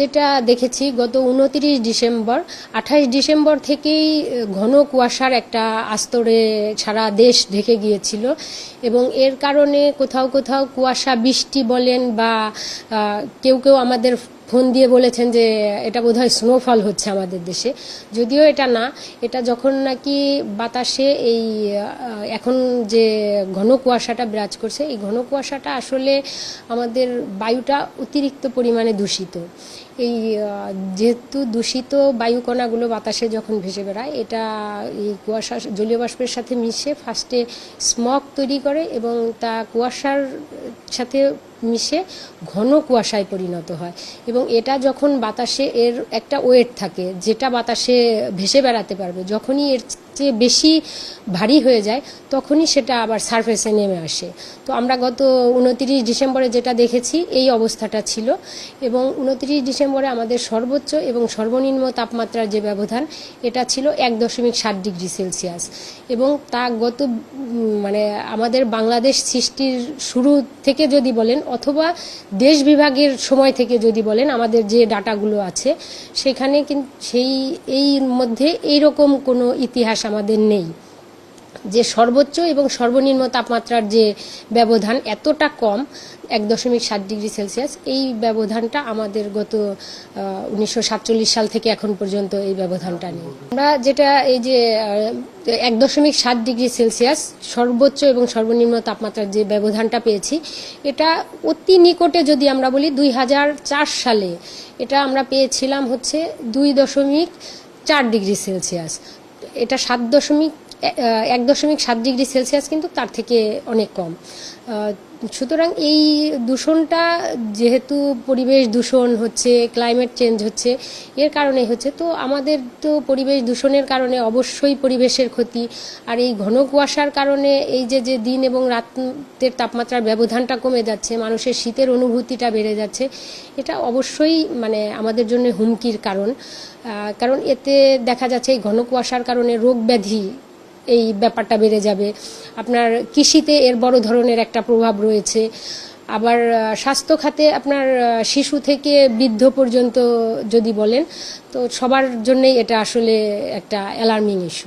যেটা দেখেছি গত 29 ডিসেম্বর 28 ডিসেম্বর থেকেই ঘন কুয়াশার একটা আস্তরে সারা দেশ ঢেকে গিয়েছিল এবং এর কারণে কোথাও কোথাও কুয়াশা বৃষ্টি বলেন বা কেউ কেউ আমাদের ফোন দিয়ে বলেছেন যে এটা বোধহয় স্নোফল হচ্ছে আমাদের দেশে, যদিও এটা না। এটা যখন নাকি বাতাসে এই এখন যে ঘন কুয়াশাটা বিরাজ করছে, এই ঘন কুয়াশাটা আসলে আমাদের বায়ুটা অতিরিক্ত পরিমাণে দূষিত। এই যেহেতু দূষিত বায়ুকণাগুলো বাতাসে যখন ভেসে বেড়ায়, এটা এই কুয়াশা জলীয় বাষ্পের সাথে মিশে ফার্স্টে স্মগ তৈরি করে এবং তা কুয়াশার সাথে মিশে ঘন কুয়াশায় পরিণত হয়। এবং এটা যখন বাতাসে এর একটা ওয়েট থাকে যেটা বাতাসে ভেসে বেড়াতে পারবে, যখনই এর চেয়ে বেশি ভারী হয়ে যায় তখনই সেটা আবার সারফেসে নেমে আসে। তো আমরা গত 29 ডিসেম্বরে যেটা দেখেছি এই অবস্থাটা ছিল এবং 29 ডিসেম্বরে আমাদের সর্বোচ্চ এবং সর্বনিম্ন তাপমাত্রার যে ব্যবধান এটা ছিল 1.7 ডিগ্রি সেলসিয়াস। এবং তা গত আমাদের বাংলাদেশ সৃষ্টির শুরু থেকে যদি বলেন অথবা দেশ বিভাগের সময় থেকে যদি বলেন, আমাদের যে ডাটাগুলো আছে সেখানে কিন্তু এই মধ্যে এইরকম কোনো ইতিহাস আমাদের নেই যে সর্বোচ্চ এবং সর্বনিম্ন তাপমাত্রার যে ব্যবধান এতটা কম 1.7 ডিগ্রি সেলসিয়াস। এই ব্যবধানটা আমাদের গত 1947 সাল থেকে এখন পর্যন্ত এই ব্যবধানটা নেই। আমরা যেটা এই যে 1.7 ডিগ্রি সেলসিয়াস সর্বোচ্চ এবং সর্বনিম্ন তাপমাত্রার যে ব্যবধানটা পেয়েছি, এটা অতি নিকটে যদি আমরা বলি 2004 সালে এটা আমরা পেয়েছিলাম হচ্ছে 2.4 ডিগ্রি সেলসিয়াস। এটা 1.7 ডিগ্রি সেলসিয়াস কিন্তু তার থেকে অনেক কম। সুতরাং এই দূষণটা যেহেতু পরিবেশ দূষণ হচ্ছে, ক্লাইমেট চেঞ্জ হচ্ছে, এর কারণে হচ্ছে। তো আমাদের তো পরিবেশ দূষণের কারণে অবশ্যই পরিবেশের ক্ষতি। আর এই ঘন কুয়াশার কারণে এই যে দিন এবং রাতের তাপমাত্রার ব্যবধানটা কমে যাচ্ছে, মানুষের শীতের অনুভূতিটা বেড়ে যাচ্ছে, এটা অবশ্যই আমাদের জন্য হুমকির কারণ। কারণ এতে দেখা যাচ্ছে এই ঘন কুয়াশার কারণে রোগ ব্যাধি এই ব্যাপারটা বেড়ে যাবে। আপনার কৃষিতে এর বড় ধরনের একটা প্রভাব রয়েছে। আবার স্বাস্থ্য খাতে আপনার শিশু থেকে বৃদ্ধ পর্যন্ত যদি বলেন, তো সবার জন্যই এটা আসলে একটা অ্যালার্মিং ইস্যু।